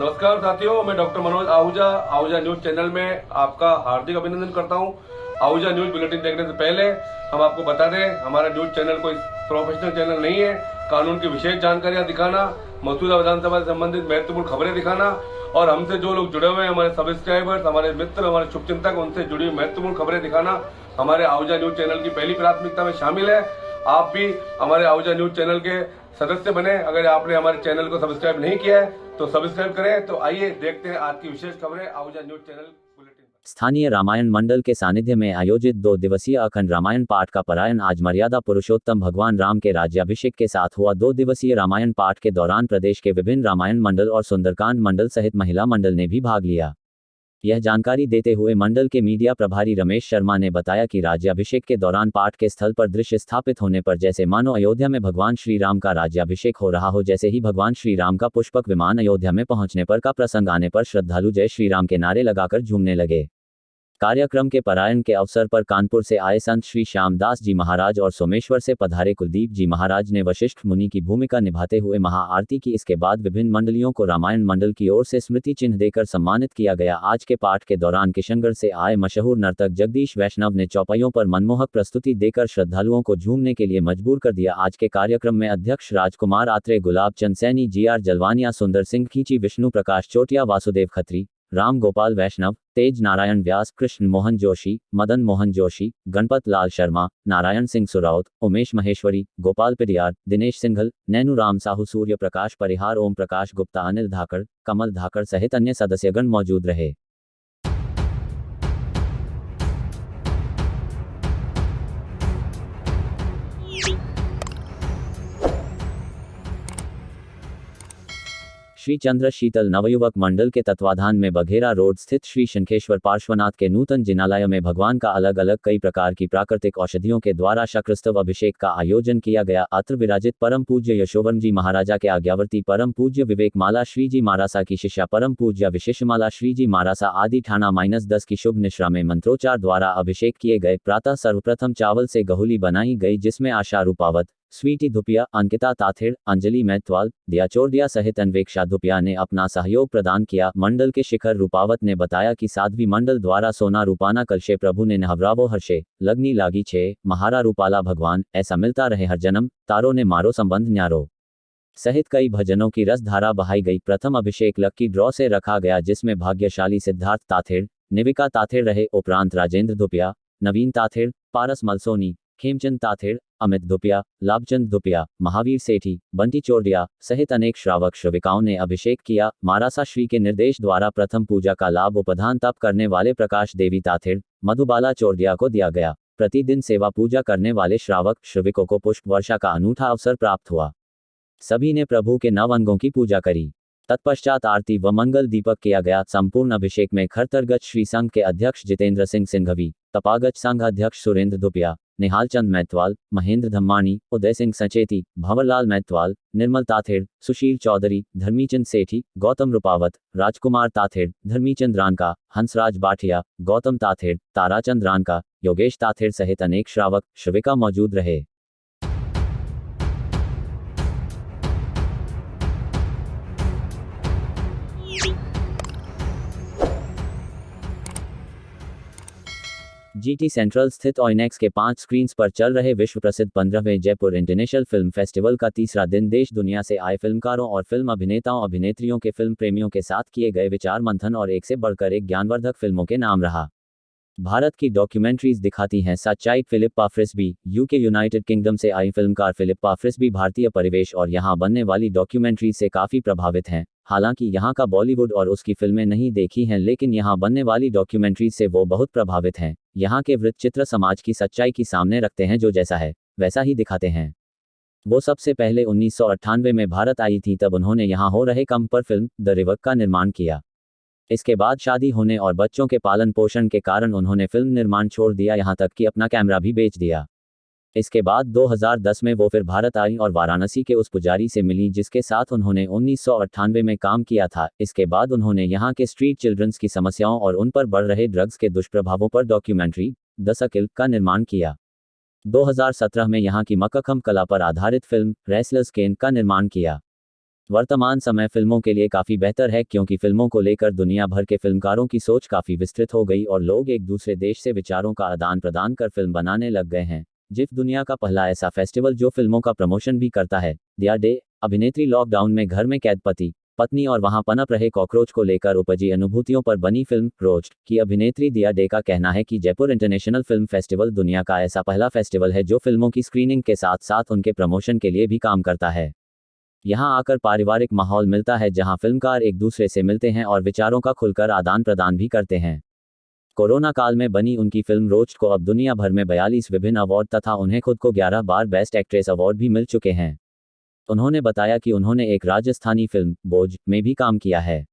नमस्कार साथियों, मैं doctor Manoj Ahuja Ahuja news channel में आपका हार्दिक अभिनंदन करता हूं। आहूजा न्यूज बुलेटिन देखने से पहले हम आपको बता दें, हमारा न्यूज चैनल कोई प्रोफेशनल चैनल नहीं है। कानून की विशेष जानकारियां दिखाना, मौजूदा विधानसभा से संबंधित महत्वपूर्ण खबरें दिखाना और हमसे जो लोग जुड़े हुए हैं, हमारे सब्सक्राइबर्स, हमारे मित्र, हमारे शुभचिंतक, उनसे जुड़ी हुई महत्वपूर्ण खबरें दिखाना हमारे आहूजा न्यूज चैनल की पहली प्राथमिकता में शामिल है। आप भी हमारे आहूजा न्यूज चैनल के सदस्य बने। अगर आपने हमारे चैनल को सब्सक्राइब नहीं किया है तो सब्सक्राइब करें। तो आइए देखते हैं आज की विशेष खबरें आहूजा न्यूज चैनल बुलेटिन। स्थानीय रामायण मंडल के सानिध्य में आयोजित 2 दिवसीय अखंड रामायण पाठ का पारायण आज मर्यादा पुरुषोत्तम भगवान राम के राज्याभिषेक के साथ हुआ। 2 दिवसीय रामायण पाठ के दौरान प्रदेश के विभिन्न रामायण मंडल और सुंदरकांड मंडल सहित महिला मंडल ने भी भाग लिया। यह जानकारी देते हुए मंडल के मीडिया प्रभारी रमेश शर्मा ने बताया कि राज्याभिषेक के दौरान पाठ के स्थल पर दृश्य स्थापित होने पर जैसे मानो अयोध्या में भगवान श्री राम का राज्याभिषेक हो रहा हो, जैसे ही भगवान श्री राम का पुष्पक विमान अयोध्या में पहुंचने पर का प्रसंग आने पर श्रद्धालु जय श्री राम के नारे लगाकर झूमने लगे। कार्यक्रम के पारायण के अवसर पर कानपुर से आए संत श्री श्यामदास जी महाराज और सोमेश्वर से पधारे कुलदीप जी महाराज ने वशिष्ठ मुनि की भूमिका निभाते हुए महाआरती की। इसके बाद विभिन्न मंडलियों को रामायण मंडल की ओर से स्मृति चिन्ह देकर सम्मानित किया गया। आज के पाठ के दौरान किशनगढ़ से आए मशहूर नर्तक जगदीश वैष्णव ने चौपाइयों पर मनमोहक प्रस्तुति देकर श्रद्धालुओं को झूमने के लिए मजबूर कर दिया। आज के कार्यक्रम में अध्यक्ष राजकुमार आत्रे, गुलाब चंद सैनी, GR जलवानिया, सुंदर सिंह खींची, विष्णु प्रकाश चोटिया, वासुदेव खत्री, राम गोपाल वैष्णव, तेज नारायण व्यास, कृष्ण मोहन जोशी, मदन मोहन जोशी, गणपत लाल शर्मा, नारायण सिंह सुराउत, उमेश महेश्वरी, गोपाल पिडियार, दिनेश सिंघल, नैनू राम साहू, सूर्य प्रकाश परिहार, ओम प्रकाश गुप्ता, अनिल धाकड़, कमल धाकड़ सहित अन्य सदस्यगण मौजूद रहे। श्री चंद्र शीतल नवयुवक मंडल के तत्वाधान में बघेरा रोड स्थित श्री शंखेश्वर पार्श्वनाथ के नूतन जिनालय में भगवान का अलग अलग कई प्रकार की प्राकृतिक औषधियों के द्वारा शक्रस्तव अभिषेक का आयोजन किया गया। अत्र विराजित परम पूज्य यशोवर्ण जी महाराजा के आज्ञावर्ती परम पूज्य विवेक माला श्री जी मारासा की शिष्या परम पूज्य विशेषमाला श्री जी मारासा आदि ठाना -10 की शुभ निश्रा में मंत्रोच्चार द्वारा अभिषेक किए गए। प्रातः सर्वप्रथम चावल से गहुली बनाई गई, जिसमें आशा रूपावत, स्वीटी धुपिया, अंकिता ताथेड़, अंजलि मैथवाल, दिया चोरडिया सहित अनवेक्षा धुपिया ने अपना सहयोग प्रदान किया। मंडल के शिखर रूपावत ने बताया कि साध्वी मंडल द्वारा सोना रूपाना कलशे प्रभु ने नहवरावो हर्षे लगनी लागी छे महारा रूपाला भगवान ऐसा मिलता रहे हर जन्म, तारो ने मारो संबंध न्यारो सहित कई भजनों की रसधारा बहाई गई। प्रथम अभिषेक लक्की ड्रॉ से रखा गया, जिसमें भाग्यशाली सिद्धार्थ ताथेड़, निविका ताथेड़ रहे। उपरांत राजेंद्र धुपिया, नवीन ताथेड़, पारस मलसोनी, खेमचंद ताथेड़, अमित धुपिया, लाभचंद धुपिया, महावीर सेठी, बंटी चोरडिया सहित अनेक श्रावक श्रविकाओं ने अभिषेक किया। मारासा श्री के निर्देश द्वारा प्रथम पूजा का लाभ उपधान तप करने वाले प्रकाश देवी ताथेड़, मधुबाला चोरडिया को दिया गया। प्रतिदिन सेवा पूजा करने वाले श्रावक श्रविकों को पुष्प वर्षा का अनूठा अवसर प्राप्त हुआ। सभी ने प्रभु के 9 अंगों की पूजा करी। तत्पश्चात आरती व मंगल दीपक किया गया। संपूर्ण अभिषेक में खरतरगज श्री संघ के अध्यक्ष जितेंद्र सिंह सिंघवी, तपागज संघ अध्यक्ष सुरेंद्र धुपिया, निहाल चंद मैथवाल, महेंद्र धम्मानी, उदय सिंह सचेती, भंवरलाल मैथवाल, निर्मल ताथेड़, सुशील चौधरी, धर्मीचंद सेठी, गौतम रूपावत, राजकुमार ताथेड़, धर्मीचंद रानका, हंसराज बाठिया, गौतम ताथेड़, ताराचंद रानका, योगेश ताथेड़ सहित अनेक श्रावक श्रविका मौजूद रहे। GT सेंट्रल स्थित ऑइनैक्स के 5 स्क्रीन्स पर चल रहे विश्व प्रसिद्ध 15वें जयपुर इंटरनेशनल फिल्म फेस्टिवल का तीसरा दिन देश दुनिया से आए फिल्मकारों और फिल्म अभिनेताओं अभिनेत्रियों के फिल्म प्रेमियों के साथ किए गए विचार मंथन और एक से बढ़कर एक ज्ञानवर्धक फिल्मों के नाम रहा। भारत की डॉक्यूमेंट्रीज दिखाती हैं सच्चाई। फिलिप्पा फ्रिस्बी, यूके यूनाइटेड किंगडम से आई फिल्मकार फिलिप्पा फ्रिस्बी भारतीय परिवेश और यहाँ बनने वाली डॉक्यूमेंट्रीज से काफ़ी प्रभावित हैं। हालांकि यहाँ का बॉलीवुड और उसकी फिल्में नहीं देखी हैं, लेकिन यहाँ बनने वाली डॉक्यूमेंट्रीज से वो बहुत प्रभावित हैं। यहाँ के वृत्तचित्र समाज की सच्चाई की सामने रखते हैं, जो जैसा है वैसा ही दिखाते हैं। वो सबसे पहले 1998 में भारत आई थी, तब उन्होंने यहाँ हो रहे काम पर फिल्म द रिवर का निर्माण किया। इसके बाद शादी होने और बच्चों के पालन पोषण के कारण उन्होंने फिल्म निर्माण छोड़ दिया, यहाँ तक कि अपना कैमरा भी बेच दिया। इसके बाद 2010 में वो फिर भारत आई और वाराणसी के उस पुजारी से मिली जिसके साथ उन्होंने 1998 में काम किया था। इसके बाद उन्होंने यहाँ के स्ट्रीट चिल्ड्रंस की समस्याओं और उन पर बढ़ रहे ड्रग्स के दुष्प्रभावों पर डॉक्यूमेंट्री द सर्किल का निर्माण किया। 2017 में यहाँ की मक्कम कला पर आधारित फिल्म रेसलर्स केन का निर्माण किया। वर्तमान समय फिल्मों के लिए काफ़ी बेहतर है क्योंकि फिल्मों को लेकर दुनिया भर के फिल्मकारों की सोच काफ़ी विस्तृत हो गई और लोग एक दूसरे देश से विचारों का आदान प्रदान कर फिल्म बनाने लग गए हैं। जिफ दुनिया का पहला ऐसा फेस्टिवल जो फिल्मों का प्रमोशन भी करता है। दिया डे अभिनेत्री लॉकडाउन में घर में कैद पति पत्नी और वहां पनप रहे कॉकरोच को लेकर उपजी अनुभूतियों पर बनी फिल्म रोस्ट की अभिनेत्री दिया डे का कहना है कि जयपुर इंटरनेशनल फिल्म फेस्टिवल दुनिया का ऐसा पहला फेस्टिवल है जो फिल्मों की स्क्रीनिंग के साथ साथ उनके प्रमोशन के लिए भी काम करता है। यहां आकर पारिवारिक माहौल मिलता है जहां फिल्मकार एक दूसरे से मिलते हैं और विचारों का खुलकर आदान प्रदान भी करते हैं। कोरोना काल में बनी उनकी फिल्म रोस्ट को अब दुनिया भर में 42 विभिन्न अवार्ड तथा उन्हें खुद को 11 बार बेस्ट एक्ट्रेस अवार्ड भी मिल चुके हैं। उन्होंने बताया कि उन्होंने एक राजस्थानी फिल्म बोझ में भी काम किया है।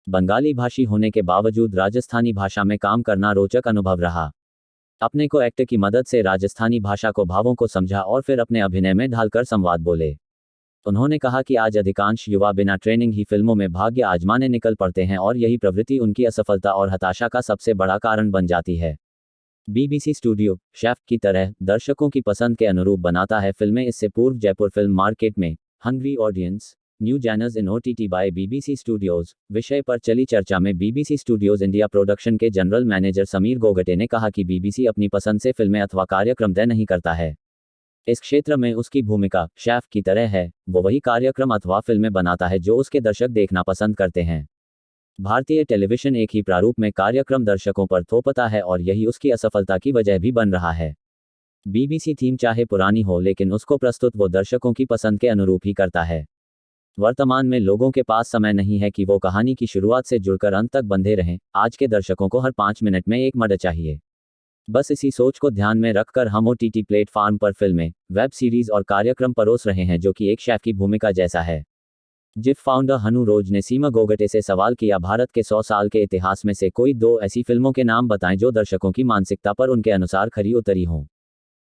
बंगाली भाषी होने के बावजूद राजस्थानी भाषा में काम करना रोचक अनुभव रहा। अपने को एक्टर की मदद से राजस्थानी भाषा को भावों को समझा और फिर अपने अभिनय में ढालकर संवाद बोले। उन्होंने कहा कि आज अधिकांश युवा बिना ट्रेनिंग ही फिल्मों में भाग्य आजमाने निकल पड़ते हैं और यही प्रवृत्ति उनकी असफलता और हताशा का सबसे बड़ा कारण बन जाती है। बीबीसी स्टूडियो शेफ की तरह दर्शकों की पसंद के अनुरूप बनाता है फिल्में। इससे पूर्व जयपुर फिल्म मार्केट में हंग्री ऑडियंस न्यू जैनर्स इन ओटीटी बाय बीबीसी स्टूडियोज विषय पर चली चर्चा में बीबीसी स्टूडियोज इंडिया प्रोडक्शन के जनरल मैनेजर समीर गोगटे ने कहा कि बीबीसी अपनी पसंद से फिल्में अथवा कार्यक्रम तय नहीं करता है। इस क्षेत्र में उसकी भूमिका शेफ की तरह है, वो वही कार्यक्रम अथवा फिल्में बनाता है जो उसके दर्शक देखना पसंद करते हैं। भारतीय टेलीविजन एक ही प्रारूप में कार्यक्रम दर्शकों पर थोपता है और यही उसकी असफलता की वजह भी बन रहा है। बीबीसी थीम चाहे पुरानी हो लेकिन उसको प्रस्तुत वो दर्शकों की पसंद के अनुरूप ही करता है। वर्तमान में लोगों के पास समय नहीं है कि वो कहानी की शुरुआत से जुड़कर अंत तक बंधे रहें। आज के दर्शकों को हर 5 मिनट में एक मर्डर चाहिए। बस इसी सोच को ध्यान में रखकर हम ओटीटी प्लेटफॉर्म पर फिल्में, वेब सीरीज और कार्यक्रम परोस रहे हैं जो कि एक शेफ की भूमिका जैसा है। जिफ फाउंडर हनु रोज ने सीमा गोगटे से सवाल किया, भारत के 100 साल के इतिहास में से कोई 2 ऐसी फिल्मों के नाम बताएं जो दर्शकों की मानसिकता पर उनके अनुसार खरी उतरी हों।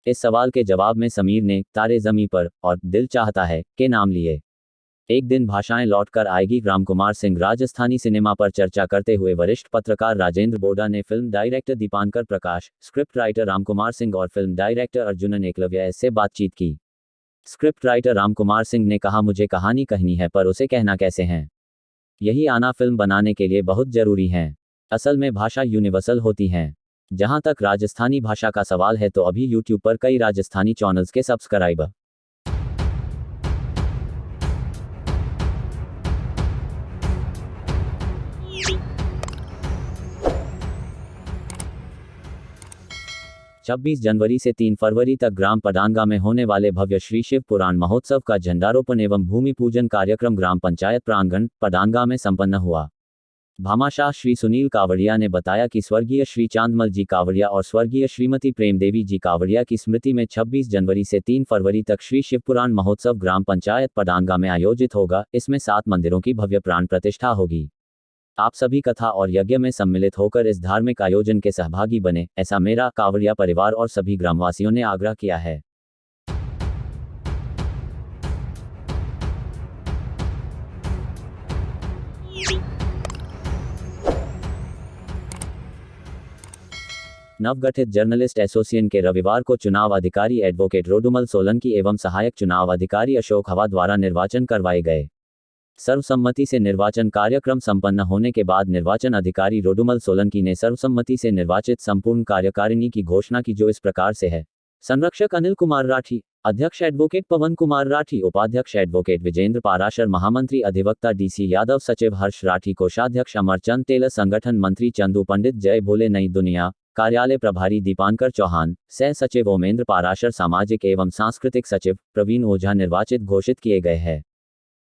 इस सवाल के जवाब में समीर ने तारे ज़मीं पर और दिल चाहता है के नाम लिए। एक दिन भाषाएं लौटकर आएगी रामकुमार सिंह। राजस्थानी सिनेमा पर चर्चा करते हुए वरिष्ठ पत्रकार राजेंद्र बोडा ने फिल्म डायरेक्टर दीपांकर प्रकाश, स्क्रिप्ट राइटर रामकुमार सिंह और फिल्म डायरेक्टर अर्जुनन एकलव्य से बातचीत की। स्क्रिप्ट राइटर रामकुमार सिंह ने कहा, मुझे कहानी कहनी है पर उसे कहना कैसे है, यही आना फिल्म बनाने के लिए बहुत जरूरी है। असल में भाषा यूनिवर्सल होती हैं। जहां तक राजस्थानी भाषा का सवाल है तो अभी यूट्यूब पर कई राजस्थानी चैनल्स के सब्सक्राइबर 26 जनवरी से 3 फरवरी तक ग्राम पडांगा में होने वाले भव्य श्री शिव पुराण महोत्सव का झंडारोपण एवं भूमि पूजन कार्यक्रम ग्राम पंचायत प्रांगण पडांगा में संपन्न हुआ। भामाशाह श्री सुनील कावड़िया ने बताया कि स्वर्गीय श्री चांदमल जी कावड़िया और स्वर्गीय श्रीमती प्रेमदेवी जी कावड़िया की स्मृति में 26 जनवरी से 3 फरवरी तक श्री शिवपुराण महोत्सव ग्राम पंचायत पडांगा में आयोजित होगा। इसमें 7 मंदिरों की भव्य प्राण प्रतिष्ठा होगी। आप सभी कथा और यज्ञ में सम्मिलित होकर इस धार्मिक आयोजन के सहभागी बने, ऐसा मेरा कावड़िया परिवार और सभी ग्रामवासियों ने आग्रह किया है। नवगठित जर्नलिस्ट एसोसिएशन के रविवार को चुनाव अधिकारी एडवोकेट रोडुमल सोलंकी एवं सहायक चुनाव अधिकारी अशोक हवा द्वारा निर्वाचन करवाए गए। सर्वसम्मति से निर्वाचन कार्यक्रम संपन्न होने के बाद निर्वाचन अधिकारी रोडुमल सोलंकी ने सर्वसम्मति से निर्वाचित संपूर्ण कार्यकारिणी की घोषणा की, जो इस प्रकार से है। संरक्षक अनिल कुमार राठी, अध्यक्ष एडवोकेट पवन कुमार राठी, उपाध्यक्ष एडवोकेट विजेंद्र पाराशर, महामंत्री अधिवक्ता डीसी यादव, सचिव हर्ष राठी, कोषाध्यक्ष अमरचंद टेलर, संगठन मंत्री चंदू पंडित, जय भोले नई दुनिया, कार्यालय प्रभारी दीपांकर चौहान, सह सचिव ओमेंद्र पाराशर, सामाजिक एवं सांस्कृतिक सचिव प्रवीण ओझा निर्वाचित घोषित किए गए हैं।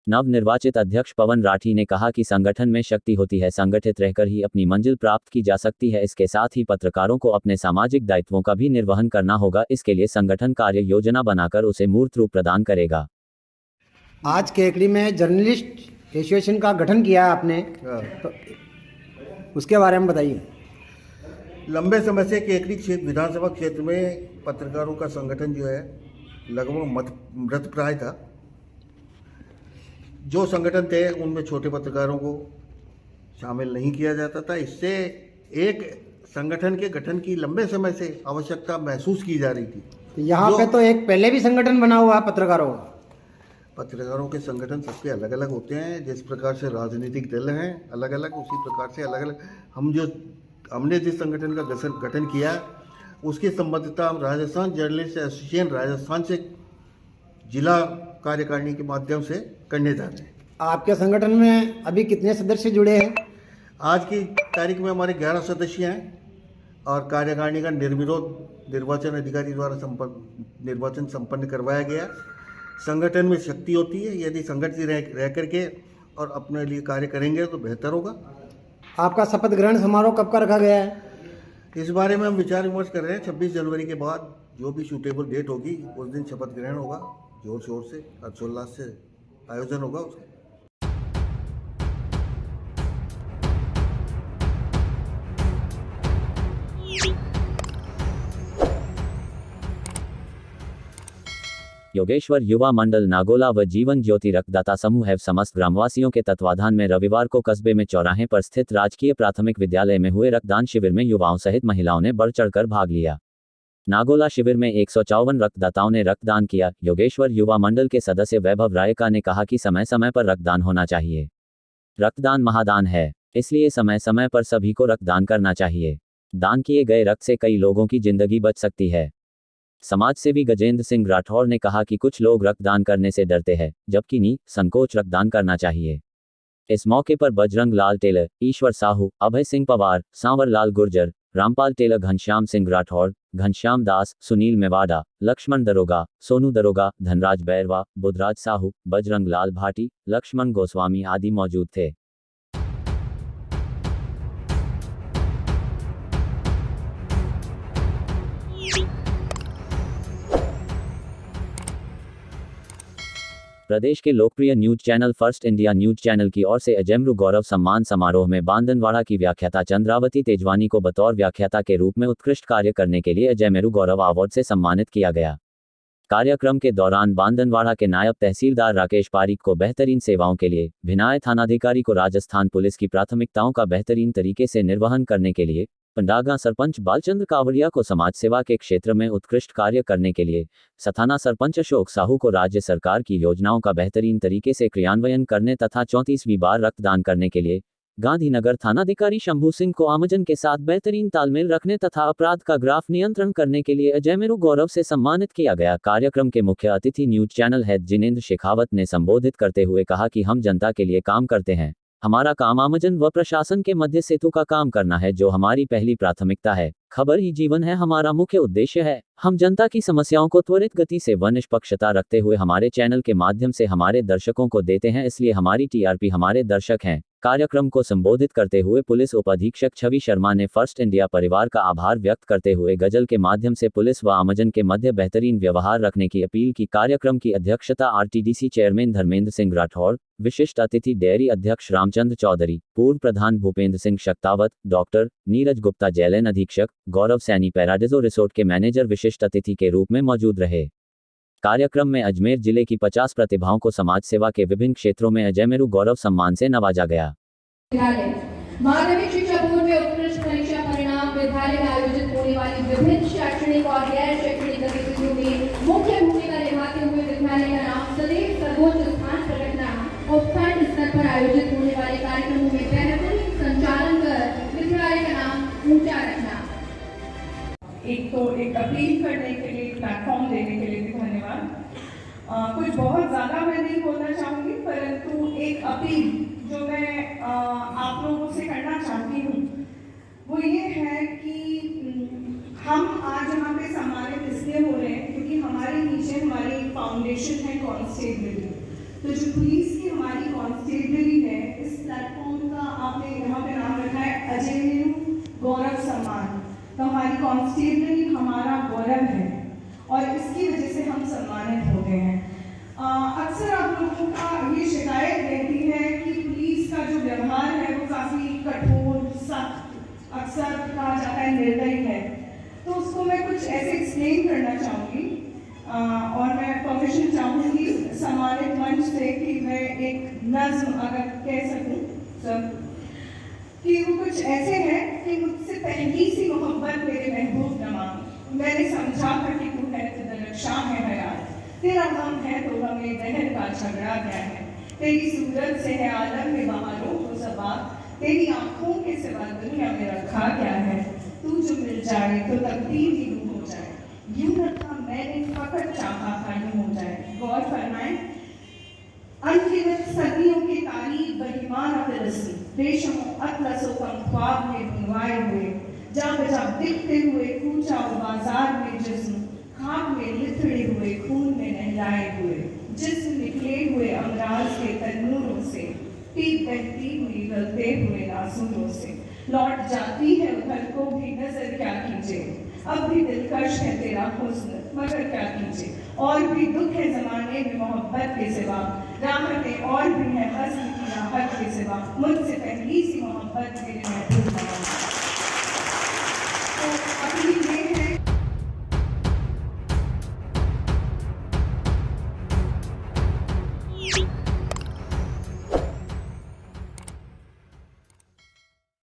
नवनिर्वाचित अध्यक्ष पवन राठी ने कहा कि संगठन में शक्ति होती है, संगठित रहकर ही अपनी मंजिल प्राप्त की जा सकती है। इसके साथ ही पत्रकारों को अपने सामाजिक दायित्वों का भी निर्वहन करना होगा। इसके लिए संगठन कार्य योजना बनाकर उसे मूर्त रूप प्रदान करेगा। आज केकड़ी में जर्नलिस्ट एसोसिएशन का गठन किया आपने, तो उसके बारे में बताइए। लंबे समय से केकड़ी क्षेत्र विधानसभा क्षेत्र में पत्रकारों का संगठन जो है लगभग मृतप्राय था। जो संगठन थे उनमें छोटे पत्रकारों को शामिल नहीं किया जाता था। इससे एक संगठन के गठन की लंबे समय से आवश्यकता महसूस की जा रही थी। यहाँ पे तो एक पहले भी संगठन बना हुआ है पत्रकारों का। पत्रकारों के संगठन सबके अलग अलग होते हैं। जिस प्रकार से राजनीतिक दल हैं अलग अलग, उसी प्रकार से अलग अलग हमने जिस संगठन का गठन किया उसकी संबद्धता हम राजस्थान जर्नलिस्ट एसोसिएशन राजस्थान से जिला कार्यकारिणी के माध्यम से करने जा रहे हैं। आपके संगठन में अभी कितने सदस्य जुड़े हैं? आज की तारीख में हमारे 11 सदस्य हैं और कार्यकारिणी का निर्विरोध निर्वाचन अधिकारी द्वारा निर्वाचन संपन्न करवाया गया। संगठन में शक्ति होती है, यदि संगठित रह करके और अपने लिए कार्य करेंगे तो बेहतर होगा। आपका शपथ ग्रहण समारोह कब का रखा गया है? इस बारे में हम विचार विमर्श कर रहे हैं। 26 जनवरी के बाद जो भी सूटेबल डेट होगी उस दिन शपथ ग्रहण होगा, जोर शोर से हर्षोल्लास से आयोजन होगा उसका। योगेश्वर युवा मंडल नागोला व जीवन ज्योति रक्तदाता समूह एवं समस्त ग्रामवासियों के तत्वाधान में रविवार को कस्बे में चौराहे पर स्थित राजकीय प्राथमिक विद्यालय में हुए रक्तदान शिविर में युवाओं सहित महिलाओं ने बढ़ चढ़कर भाग लिया। नागोला शिविर में 154 रक्तदाताओं ने रक्तदान किया। योगेश्वर युवा मंडल के सदस्य वैभव रायका ने कहा कि समय समय पर रक्तदान होना चाहिए। रक्तदान महादान है, इसलिए समय समय पर सभी को रक्तदान करना चाहिए। दान किए गए रक्त से कई लोगों की जिंदगी बच सकती है। समाज सेवी गजेंद्र सिंह राठौर ने कहा कि कुछ लोग रक्तदान करने से डरते हैं, जबकि संकोच रक्तदान करना चाहिए। इस मौके पर बजरंग लाल टेलर, ईश्वर साहू, अभय सिंह पवार, सांवर लाल गुर्जर, रामपाल टेलर, घनश्याम सिंह राठौर, घनश्याम दास, सुनील मेवाड़ा, लक्ष्मण दरोगा, सोनू दरोगा, धनराज बैरवा, बुधराज साहू, बजरंग लाल भाटी, लक्ष्मण गोस्वामी आदि मौजूद थे। प्रदेश के लोकप्रिय news channel first India news channel की ओर से अजयमरु गौरव सम्मान समारोह में बांदनवाड़ा की व्याख्याता चंद्रावती तेजवानी को बतौर व्याख्याता के रूप में उत्कृष्ट कार्य करने के लिए अजयमरु गौरव अवार्ड से सम्मानित किया गया। कार्यक्रम के दौरान बांदनवाड़ा के नायब तहसीलदार राकेश पारीक को बेहतरीन सेवाओं के लिए, भिनाय थानाधिकारी को राजस्थान पुलिस की प्राथमिकताओं का बेहतरीन तरीके से निर्वहन करने के लिए, पंडागा सरपंच बालचंद्र कावड़िया को समाज सेवा के क्षेत्र में उत्कृष्ट कार्य करने के लिए, सथाना सरपंच अशोक साहू को राज्य सरकार की योजनाओं का बेहतरीन तरीके से क्रियान्वयन करने तथा 34वीं बार रक्तदान करने के लिए, गांधीनगर थानाधिकारी शंभू सिंह को आमजन के साथ बेहतरीन तालमेल रखने तथा अपराध का ग्राफ नियंत्रण करने के लिए अजयमरु गौरव से सम्मानित किया गया। कार्यक्रम के मुख्य अतिथि news channel head Jinendra Shekhawat ने संबोधित करते हुए कहा कि हम जनता के लिए काम करते हैं। हमारा काम आमजन व प्रशासन के मध्य सेतु का काम करना है, जो हमारी पहली प्राथमिकता है। खबर ही जीवन है, हमारा मुख्य उद्देश्य है। हम जनता की समस्याओं को त्वरित गति से व निष्पक्षता रखते हुए हमारे चैनल के माध्यम से हमारे दर्शकों को देते हैं, इसलिए हमारी टीआरपी हमारे दर्शक हैं। कार्यक्रम को संबोधित करते हुए पुलिस उप अधीक्षक छवि शर्मा ने फर्स्ट इंडिया परिवार का आभार व्यक्त करते हुए गजल के माध्यम से पुलिस व आमजन के मध्य बेहतरीन व्यवहार रखने की अपील की। कार्यक्रम की अध्यक्षता आरटीडीसी चेयरमैन धर्मेंद्र सिंह राठौर, विशिष्ट अतिथि डेयरी अध्यक्ष रामचंद्र चौधरी, पूर्व प्रधान भूपेंद्र सिंह शक्तावत, डॉक्टर नीरज गुप्ता जैलेन अधीक्षक, गौरव सैनी पैराडिजो रिसोर्ट के मैनेजर विशिष्ट अतिथि के रूप में मौजूद रहे। कार्यक्रम में अजमेर जिले की 50 प्रतिभाओं को समाज सेवा के विभिन्न क्षेत्रों में अजयमरु गौरव सम्मान से नवाजा गया। माध्यमिक शिक्षा बोर्ड में उत्कृष्ट परीक्षा परिणाम विद्यालय में आयोजित होने वाली विभिन्न शैक्षणिक और गैर शैक्षणिक गतिविधियों में मुख्य भूमिका निभाते हुए विद्यालय का नाम सदैव सर्वोच्च स्थान पर रखना और खंड स्तर पर आयोजित होने वाले कार्यक्रमों में बेहतरीन संचालन कर विद्यालय का नाम ऊंचा रखना। एक अपील करने के लिए, प्लेटफॉर्म देने के लिए भी धन्यवाद। कुछ बहुत ज़्यादा मैं नहीं बोलना चाहूँगी, परंतु एक अपील जो मैं आप लोगों से करना चाहती हूँ वो ये है कि हम आज यहाँ पे सम्मानित इसलिए हो रहे हैं क्योंकि हमारे नीचे हमारी फाउंडेशन है कांस्टेबलरी। तो जो पुलिस की हमारी कांस्टेबलरी है, इस प्लेटफॉर्म का आपने यहाँ पे नाम रखा है अजयमरु गौरव सम्मान। तो हमारी कांस्टेबलरी हमारा गौरव है और इसकी वजह से हम सम्मानित हो गए हैं। अक्सर आप लोगों का ये शिकायत रहती है कि पुलिस का जो व्यवहार है वो काफ़ी कठोर, सख्त, अक्सर कहा जाता है निर्दयी है। तो उसको मैं कुछ ऐसे एक्सप्लेन करना चाहूँगी और मैं परमिशन चाहूँगी सम्मानित मंच से कि मैं एक नज़्म अगर कह सकूँ सब, कि वो कुछ ऐसे है कि मुझसे पहली सी मोहब्बत मेरे महबूब नमा, मैंने समझा था कि तू है तो दरक्षा है हयात, तेरा गम है तो हमें दहर का झगड़ा क्या है, तेरी सूरत से है आलम में बहारों को सबा, तेरी आंखों के सिवा दुनिया में रखा क्या है, तू जो मिल जाए तो तकदीर ही यूं हो जाए, यूं रखा मैंने फकत चाहा था यूं हो जाए। गौर फरमाएं, अनगिनत सदियों की तारीफ बहिमान फिलस्ती, रेशमों अतलसों कम ख्वाब में बुनवाए हुए, जा बजा दिखते हुए कूचा और बाजार में जिस्म, खाक में लिथड़े हुए खून में नहलाए हुए, जिस्म निकले हुए अमराज के तन्नूरों से, पीप बहती हुई गलते हुए नासूरों से, लौट जाती है उधर को भी नजर क्या कीजिए, अब भी दिलकश है तेरा हुस्न मगर क्या कीजिए, और भी दुख है जमाने में मोहब्बत के सिवा, राहतें और भी है हस्न की राहत के सिवा, मुझसे पहली सी मोहब्बत मेरे महबूब। तो अपनी